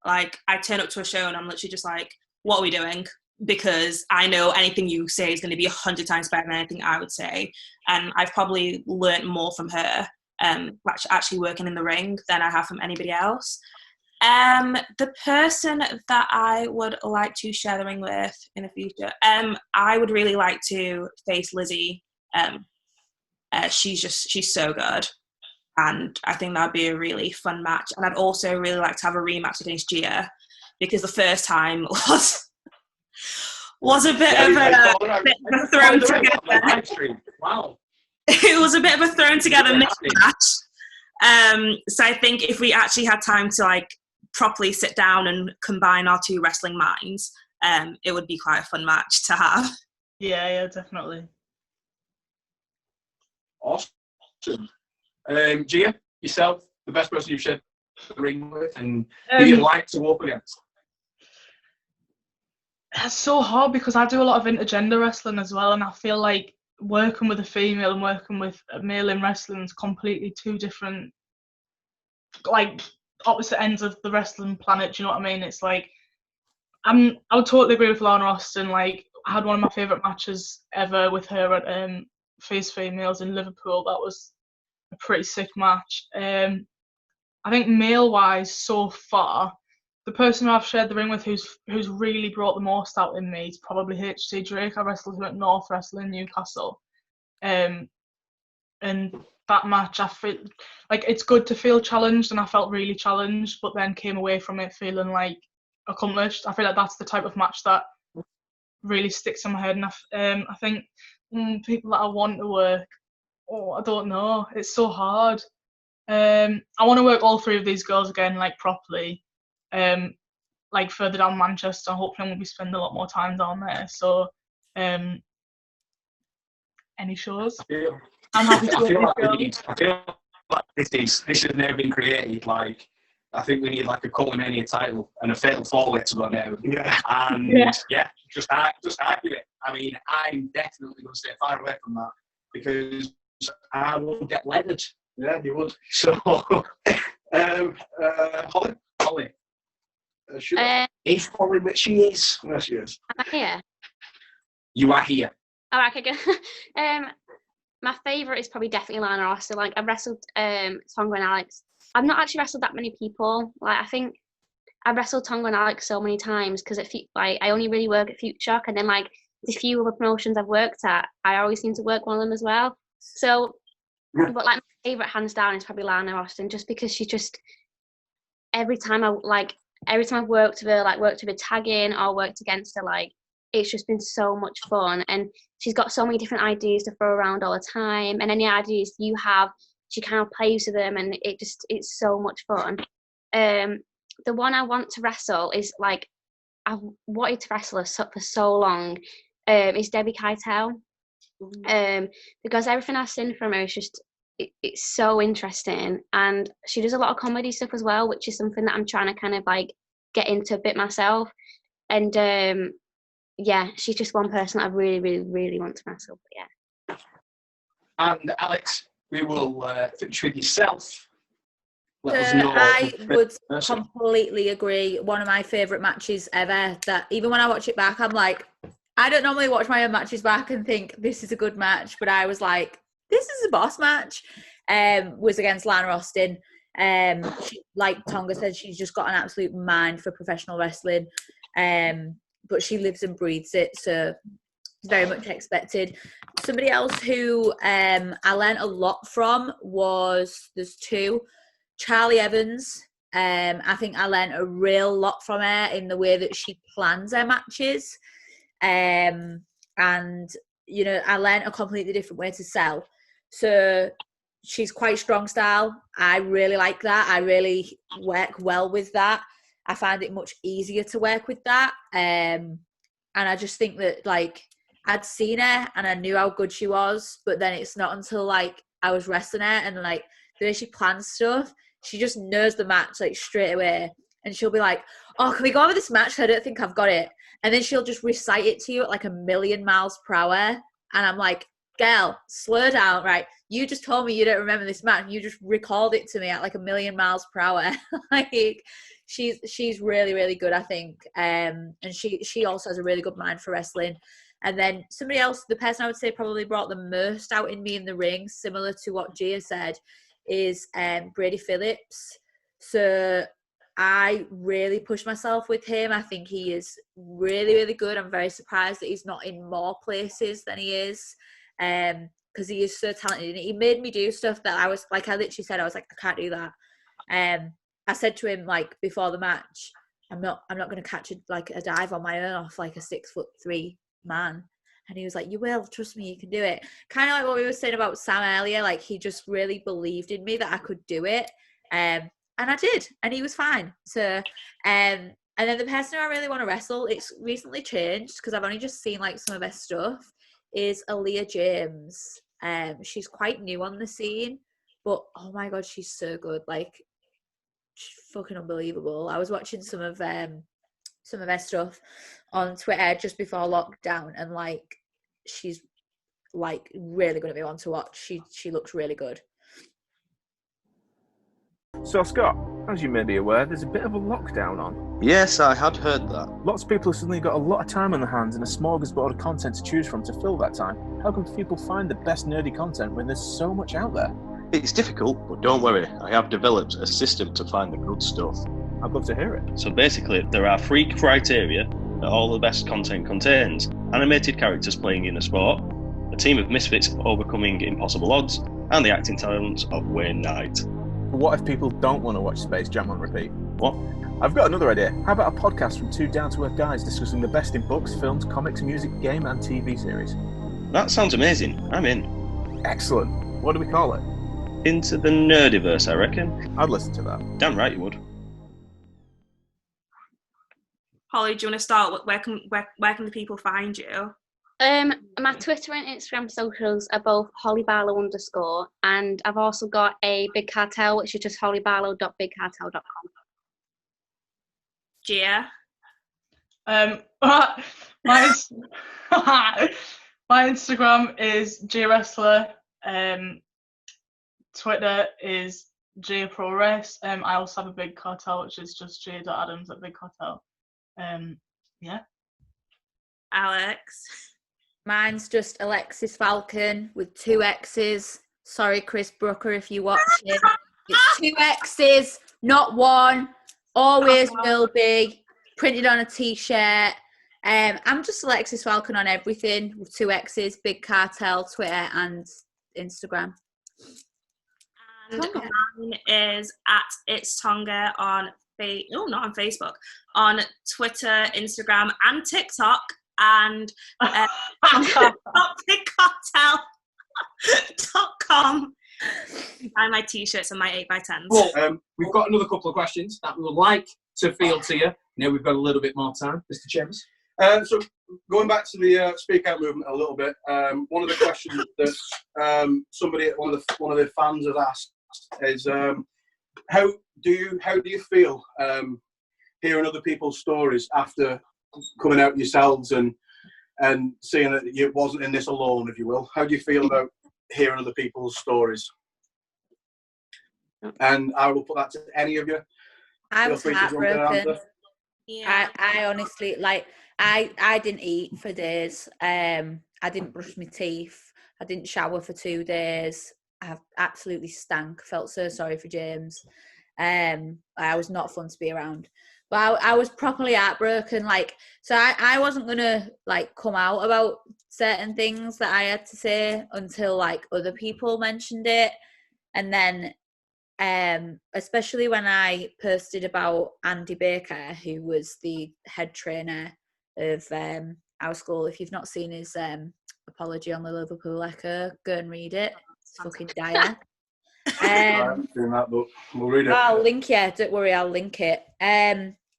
Like, I turn up to a show and I'm literally just like, what are we doing? Because I know anything you say is going to be 100 times better than anything I would say. And I've probably learnt more from her actually working in the ring than I have from anybody else. The person that I would like to share the ring with in the future, I would really like to face Lizzie. She's so good, and I think that'd be a really fun match. And I'd also really like to have a rematch against Gia, because the first time was a bit of a thrown together. Wow. It was a bit of a thrown together mismatch. So I think if we actually had time to like properly sit down and combine our two wrestling minds, it would be quite a fun match to have. Yeah, definitely. Awesome. Gia, yourself, the best person you've shared the ring with, and who you'd like to walk against? That's so hard, because I do a lot of intergender wrestling as well, and I feel like working with a female and working with a male in wrestling is completely two different, like, opposite ends of the wrestling planet. Do you know what I mean? It's like, I would totally agree with Lana Austin. Like, I had one of my favourite matches ever with her at Face Females in Liverpool. That was a pretty sick match. I think male-wise, so far, the person who I've shared the ring with who's really brought the most out in me is probably HT Drake. I wrestled him at North Wrestling in Newcastle. And that match, I feel like it's good to feel challenged, and I felt really challenged, but then came away from it feeling like accomplished. I feel like that's the type of match that really sticks in my head. And I think people that I want to work, I don't know. It's so hard. I want to work all three of these girls again, like properly. Like further down Manchester. Hopefully, I'm going to be spending a lot more time down there. So, any shows? I'm happy to I feel like this has now been created. Like, I think we need like a Coleymania title and a fatal four-way to go now. Yeah. And just argue it. I mean, I'm definitely going to stay far away from that because I will get leathered. Yeah, you would. So, Hollie. If Hollie, but she is. There she is. Am I here? You are here. All right, okay, good. My favourite is probably definitely Lana Austin. Like, I've wrestled Taonga and Alex. I've not actually wrestled that many people. Like, I think I've wrestled Taonga and Alex so many times because I only really work at Future Shock, and then like the few other promotions I've worked at, I always seem to work one of them as well. So, but like my favourite hands down is probably Lana Austin, just because she just every time I've worked with her, like worked with her tagging or worked against her, like it's just been so much fun, and she's got so many different ideas to throw around all the time, and any ideas you have, she kind of plays with them, and it's so much fun. The one I want to wrestle is like I've wanted to wrestle her for so long. Is Debbie Keitel. Because everything I've seen from her is just it's so interesting, and she does a lot of comedy stuff as well, which is something that I'm trying to kind of like get into a bit myself. And she's just one person that I really, really, really want to wrestle. But yeah. And Alex, we will finish with yourself. Let us So know. I would completely agree. One of my favourite matches ever. That even when I watch it back, I'm like, I don't normally watch my own matches back and think this is a good match, but I was like, this is a boss match. Was against Lana Austin. She, like Taonga said, she's just got an absolute mind for professional wrestling. But she lives and breathes it, so it's very much expected. Somebody else who I learned a lot from there's two. Charlie Evans. I think I learned a real lot from her in the way that she plans her matches. And, you know, I learned a completely different way to sell. So she's quite strong style. I really like that. I really work well with that. I find it much easier to work with that. And I just think that, like, I'd seen her and I knew how good she was, but then it's not until, like, I was wrestling her and, like, the way she plans stuff, she just knows the match, like, straight away. And she'll be like, oh, can we go over this match? I don't think I've got it. And then she'll just recite it to you at, like, 1,000,000 miles per hour. And I'm like, girl, slow down, right? You just told me you don't remember this match. You just recalled it to me at, like, 1,000,000 miles per hour. Like, she's really, really good, I think. And she also has a really good mind for wrestling. And then somebody else, the person I would say probably brought the most out in me in the ring, similar to what Gia said, is Brady Phillips. So I really push myself with him. I think he is really, really good. I'm very surprised that he's not in more places than he is, because he is so talented. He made me do stuff that I was like, I literally said, I was like, I can't do that. I said to him, like, before the match, I'm not going to catch a dive on my own off like a 6'3" man. And he was like, you will, trust me, you can do it. Kind of like what we were saying about Sam earlier. Like, he just really believed in me that I could do it. And I did, and he was fine. So, and then the person who I really want to wrestle, it's recently changed because I've only just seen, like, some of her stuff, is Aaliyah James. She's quite new on the scene, but oh my God, she's so good. Like, she's fucking unbelievable. I was watching some of her stuff on Twitter just before lockdown, and, like, she's, like, really going to be one to watch. She looks really good. So, Scott, as you may be aware, there's a bit of a lockdown on. Yes, I had heard that. Lots of people have suddenly got a lot of time on their hands and a smorgasbord of content to choose from to fill that time. How can people find the best nerdy content when there's so much out there? It's difficult, but don't worry. I have developed a system to find the good stuff. I'd love to hear it. So basically, there are 3 criteria that all the best content contains. Animated characters playing in a sport, a team of misfits overcoming impossible odds, and the acting talents of Wayne Knight. What if people don't want to watch Space Jam on repeat? What? I've got another idea. How about a podcast from 2 down-to-earth guys discussing the best in books, films, comics, music, game and TV series? That sounds amazing. I'm in. Excellent. What do we call it? Into the Nerdiverse, I reckon. I'd listen to that. Damn right you would. Hollie, do you want to start? Where can the people find you? My Twitter and Instagram socials are both Hollie Barlow _, and I've also got a Big Cartel, which is just holliebarlow.bigcartel.com. Gia. My ins- my Instagram is Giawrestler. Twitter is Gia Pro Res. I also have a Big Cartel, which is just Gia Adams at Big Cartel. Yeah. Alex. Mine's just Alexxis Falcon with 2 X's. Sorry, Chris Brooker, if you're watching. It's 2 X's, not 1. Always will be. Printed on a t-shirt. I'm just Alexxis Falcon on everything with 2 X's, Big Cartel, Twitter and Instagram. And mine is at Itstaonga on not on Facebook, on Twitter, Instagram, and TikTok, and bigcartel.com. Buy my t-shirts and my 8x10s. Well, we've got another couple of questions that we would like to field to you. Now we've got a little bit more time, Mr. Chambers. So going back to the Speak Out movement a little bit, one of the questions that one of the fans has asked is how do you feel hearing other people's stories after coming out yourselves and seeing that you wasn't in this alone, if you will? How do you feel about hearing other people's stories? And I will put that to any of you. I was heartbroken. Yeah. I honestly, like, I didn't eat for days. I didn't brush my teeth. I didn't shower for 2 days. I absolutely stank. Felt so sorry for James. I was not fun to be around. But I was properly heartbroken. Like, so I wasn't gonna like come out about certain things that I had to say until like other people mentioned it, and then especially when I posted about Andy Baker, who was the head trainer of our school. If you've not seen his apology on the Liverpool Echo, go and read it. It's fucking dire. I haven't seen that, but we'll read it. I'll link it. Don't worry, I'll link it.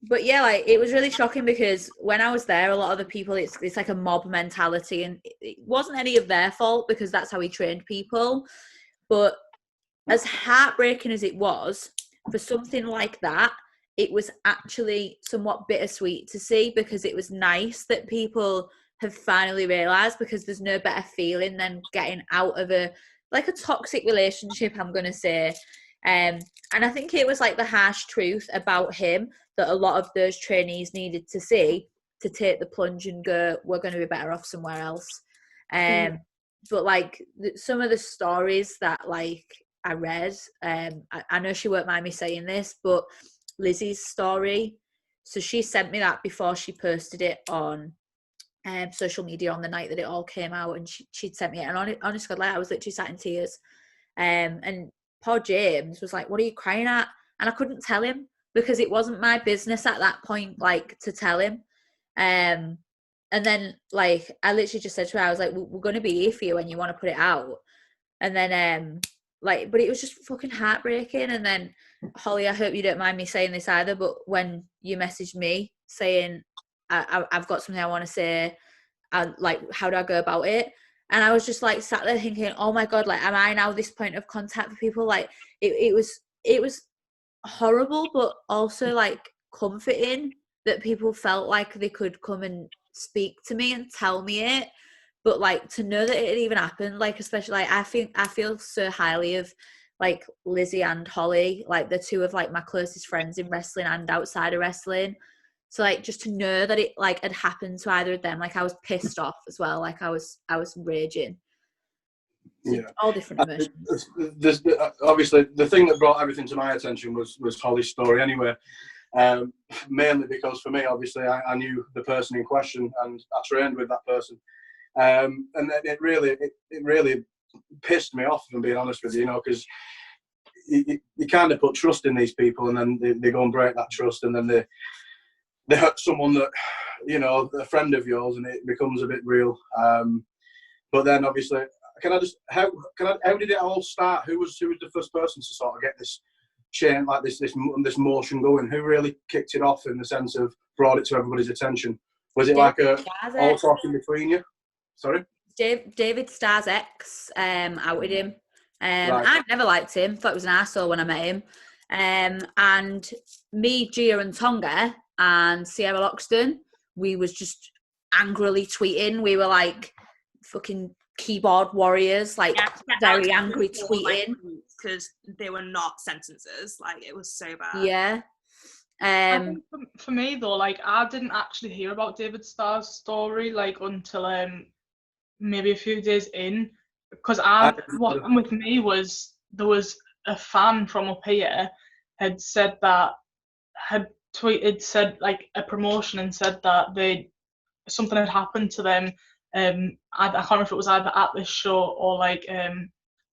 But yeah, like, it was really shocking because when I was there, a lot of the people, it's like a mob mentality, and it wasn't any of their fault because that's how he trained people. But as heartbreaking as it was, for something like that, it was actually somewhat bittersweet to see, because it was nice that people have finally realised, because there's no better feeling than getting out of a toxic relationship, I'm going to say. And I think it was like the harsh truth about him that a lot of those trainees needed to see to take the plunge and go, we're going to be better off somewhere else. But like some of the stories that like I read, I know she won't mind me saying this, but Lizzie's story, so she sent me that before she posted it on social media on the night that it all came out, and she'd sent me it, and honest God, like, I was literally sat in tears, and poor James was like, what are you crying at? And I couldn't tell him because it wasn't my business at that point, like, to tell him. And then like I literally just said to her, I was like, we're going to be here for you when you want to put it out. And then like, but it was just fucking heartbreaking. And then Hollie, I hope you don't mind me saying this either, but when you messaged me saying I've got something I want to say, like, how do I go about it? And I was just like sat there thinking, oh my God, like, am I now this point of contact for people? Like, it was horrible, but also like comforting that people felt like they could come and speak to me and tell me it. But like, to know that it even happened, like, especially like I feel so highly of like Lizzie and Hollie, like the two of like my closest friends in wrestling and outside of wrestling. So like, just to know that it like had happened to either of them, like, I was pissed off as well. Like, I was raging. So Yeah, all different emotions. There's obviously the thing that brought everything to my attention was Hollie's story anyway. Mainly because for me, obviously, I knew the person in question and I trained with that person, and it really pissed me off, if I'm being honest with you, because you kind of put trust in these people, and then they go and break that trust, and then they hurt someone that, a friend of yours, and it becomes a bit real. But then obviously, how did it all start? Who was the first person to sort of get this chain, like this motion going? Who really kicked it off in the sense of brought it to everybody's attention? Was it like all talking between you? Sorry? David Starr's ex outed him. Right. I'd never liked him, thought he was an arsehole when I met him. And me, Gia and Taonga and Sierra Loxton, we was just angrily tweeting. We were like fucking keyboard warriors, like very angry tweeting. Because they were not sentences. Like, it was so bad. Yeah. I think for me though, like I didn't actually hear about David Starr's story like until maybe a few days in, because what happened with me was there was a fan from up here had tweeted like a promotion and said that something had happened to them. I can't remember if it was either at this show or like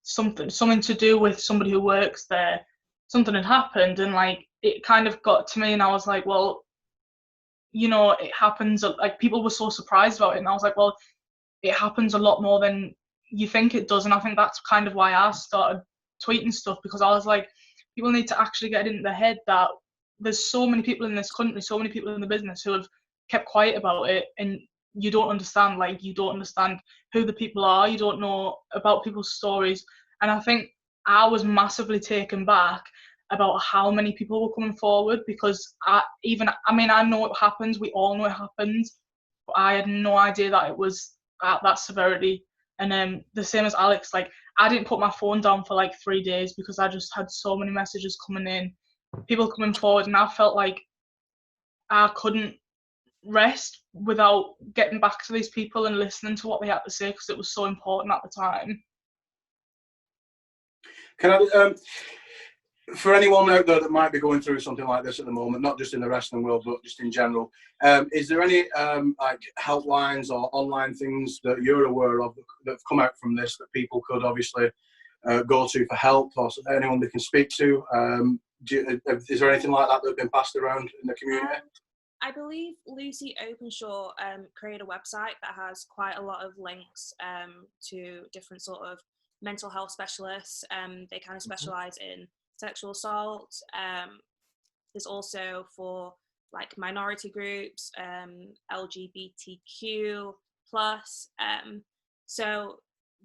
something to do with somebody who works there. Something had happened, and like it kind of got to me, and I was like, well, you know, it happens. Like, people were so surprised about it, and I was like, well, it happens a lot more than you think it does. And I think that's kind of why I started tweeting stuff, because I was like, people need to actually get it into their head that there's so many people in this country, so many people in the business who have kept quiet about it, and you don't understand who the people are, you don't know about people's stories. And I think I was massively taken back about how many people were coming forward, because I know it happens, we all know it happens, but I had no idea that it was at that severity. And the same as Alex, like I didn't put my phone down for like 3 days because I just had so many messages coming in, people coming forward, and I felt like I couldn't rest without getting back to these people and listening to what they had to say, because it was so important at the time. Can I, for anyone out there that might be going through something like this at the moment, not just in the wrestling world, but just in general, is there any like helplines or online things that you're aware of that have come out from this that people could obviously go to for help, or anyone they can speak to? Is there anything like that that's been passed around in the community? I believe Lucy Openshaw created a website that has quite a lot of links to different sort of mental health specialists. They kind of specialise in sexual assault. There's also for like minority groups, LGBTQ plus. So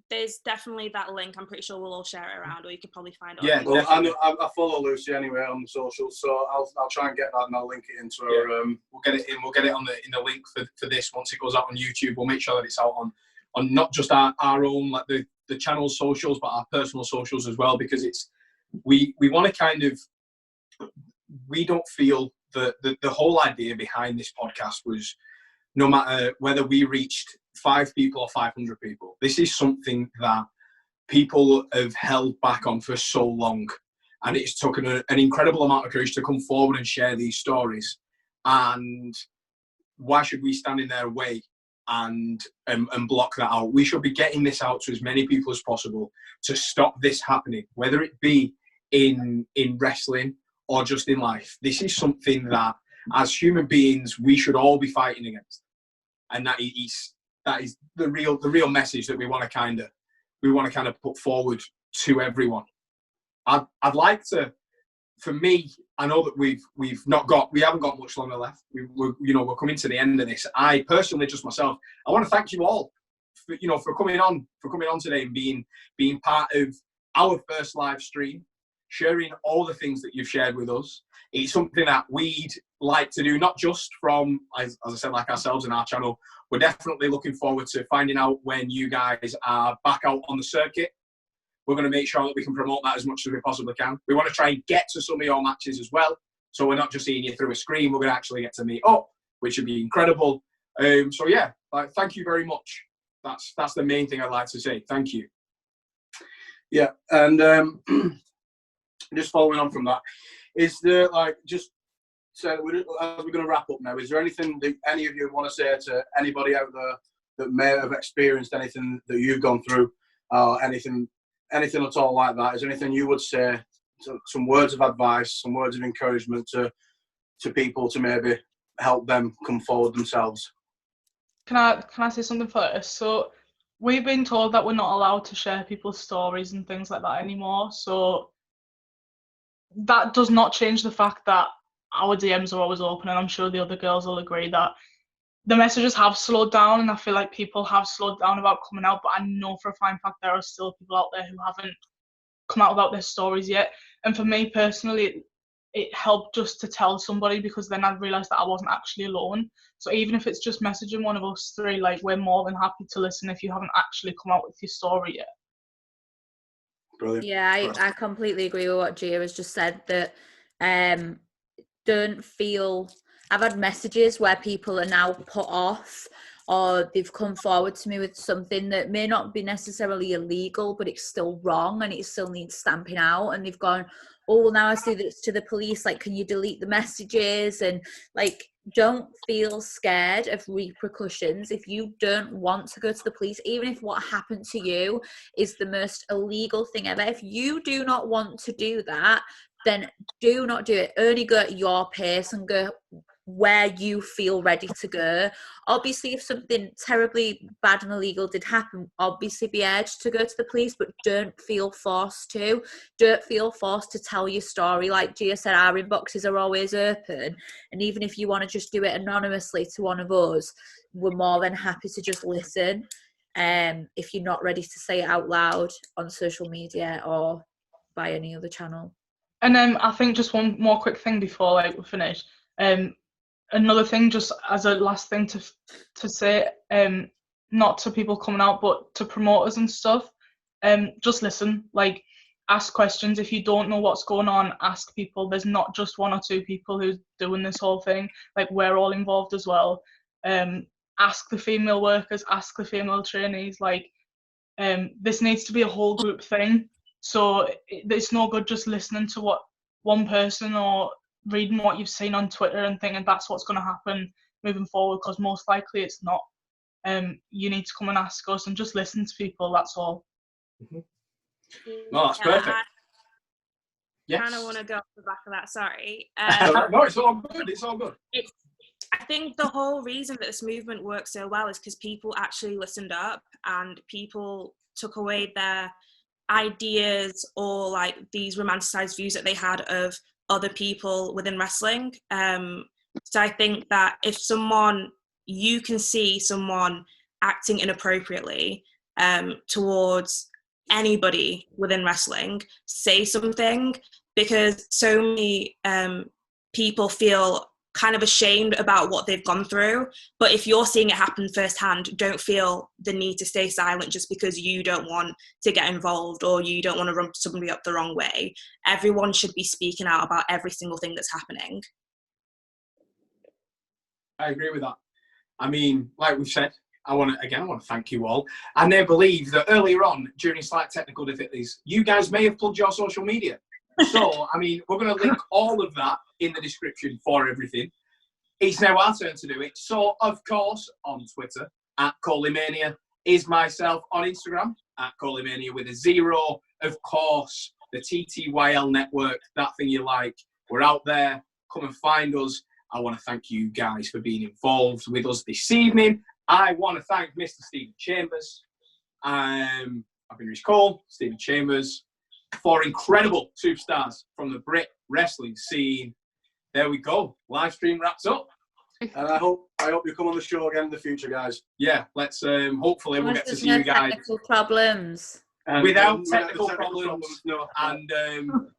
there's definitely that link. I'm pretty sure we'll all share it around, or you could probably find it. Yeah, well, I follow Lucy anyway on the socials, so I'll try and get that and I'll link it into her. We'll get it in. We'll get it in the link for this once it goes out on YouTube. We'll make sure that it's out on not just our own like the channel's socials, but our personal socials as well, because it's we want to kind of, we don't feel that the whole idea behind this podcast was, no matter whether we reached 5 people or 500 people, this is something that people have held back on for so long, and it's taken an incredible amount of courage to come forward and share these stories. And why should we stand in their way and block that out? We should be getting this out to as many people as possible to stop this happening, whether it be in wrestling or just in life. This is something that, as human beings, we should all be fighting against, and that is the real message that we want to kind of put forward to everyone. I'd like to, for me, I know that we haven't got much longer left. We're coming to the end of this. I personally, just myself, I want to thank you all for coming on today and being part of our first live stream, sharing all the things that you've shared with us. It's something that we'd like to do, not just from, as I said, like ourselves and our channel. We're definitely looking forward to finding out when you guys are back out on the circuit. We're going to make sure that we can promote that as much as we possibly can. We want to try and get to some of your matches as well. So we're not just seeing you through a screen. We're going to actually get to meet up, which would be incredible. So yeah, thank you very much. That's the main thing I'd like to say. Thank you. Yeah, and just following on from that, is there so we're going to wrap up now. Is there anything that any of you want to say to anybody out there that may have experienced anything that you've gone through, or anything at all like that? Is there anything you would say, some words of advice, some words of encouragement to people to maybe help them come forward themselves? Can I say something first? So we've been told that we're not allowed to share people's stories and things like that anymore. So that does not change the fact that our DMs are always open, and I'm sure the other girls will agree that the messages have slowed down, and I feel like people have slowed down about coming out, but I know for a fine fact there are still people out there who haven't come out about their stories yet. And for me personally, it helped just to tell somebody, because then I realised that I wasn't actually alone. So even if it's just messaging one of us three, like, we're more than happy to listen if you haven't actually come out with your story yet. Brilliant. Yeah, I completely agree with what Gia has just said, that don't feel... I've had messages where people are now put off, or they've come forward to me with something that may not be necessarily illegal, but it's still wrong and it still needs stamping out. And they've gone, oh, well, now I see that it's to the police, like, can you delete the messages? And, like, don't feel scared of repercussions. If you don't want to go to the police, even if what happened to you is the most illegal thing ever, if you do not want to do that, then do not do it. Only go at your pace and go where you feel ready to go. Obviously, if something terribly bad and illegal did happen, obviously be urged to go to the police, but don't feel forced to. Don't feel forced to tell your story. Like Gia said, our inboxes are always open, and even if you want to just do it anonymously to one of us, we're more than happy to just listen. If you're not ready to say it out loud on social media or by any other channel. And then I think just one more quick thing before, like, we finish. Another thing, just as a last thing to say, not to people coming out, but to promoters and stuff, just listen. Like, ask questions. If you don't know what's going on, ask people. There's not just one or two people who's doing this whole thing. Like, we're all involved as well. Ask the female workers, ask the female trainees. Like, this needs to be a whole group thing. So it's no good just listening to what one person or reading what you've seen on Twitter and thinking that's what's going to happen moving forward, because most likely it's not. You need to come and ask us and just listen to people, that's all. Mm-hmm. No, that's perfect. I kind of want to go off the back of that, sorry. No, it's all good, it's all good. I think the whole reason that this movement works so well is because people actually listened up and people took away their ideas or, like, these romanticized views that they had of other people within wrestling. So I think that if you can see someone acting inappropriately towards anybody within wrestling, say something, because so many people feel kind of ashamed about what they've gone through. But if you're seeing it happen firsthand, don't feel the need to stay silent just because you don't want to get involved or you don't want to run somebody up the wrong way. Everyone should be speaking out about every single thing that's happening. I agree with that. I mean, like we've said, I want to thank you all. And I believe that earlier on, during slight technical difficulties, you guys may have plugged your social media. So, I mean, we're going to link all of that in the description for everything. It's now our turn to do it. So, of course, on Twitter, @Coleymania, is myself on Instagram, @Coleymania with a 0. Of course, the TTYL network, that thing you like. We're out there. Come and find us. I want to thank you guys for being involved with us this evening. I want to thank Mr. Stephen Chambers. I've been Rich Cole, Stephen Chambers, 4 incredible superstars from the Brit Wrestling scene. There we go. Live stream wraps up. And I hope you come on the show again in the future, guys. Yeah, let's hopefully we'll get to see you guys. Technical problems. Without technical problems. No. And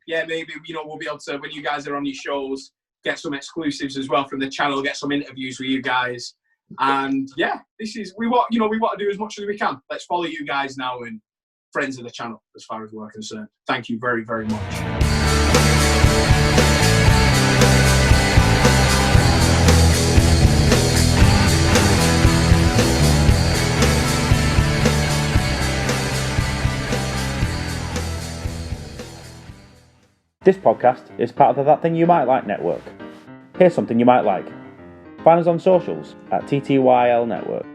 yeah, maybe we'll be able to, when you guys are on your shows, get some exclusives as well from the channel, get some interviews with you guys. And yeah, we want to do as much as we can. Let's follow you guys now and friends of the channel as far as we're concerned. Thank you very, very much. This podcast is part of the That Thing You Might Like network. Here's something you might like. Find us on socials @TTYL Network.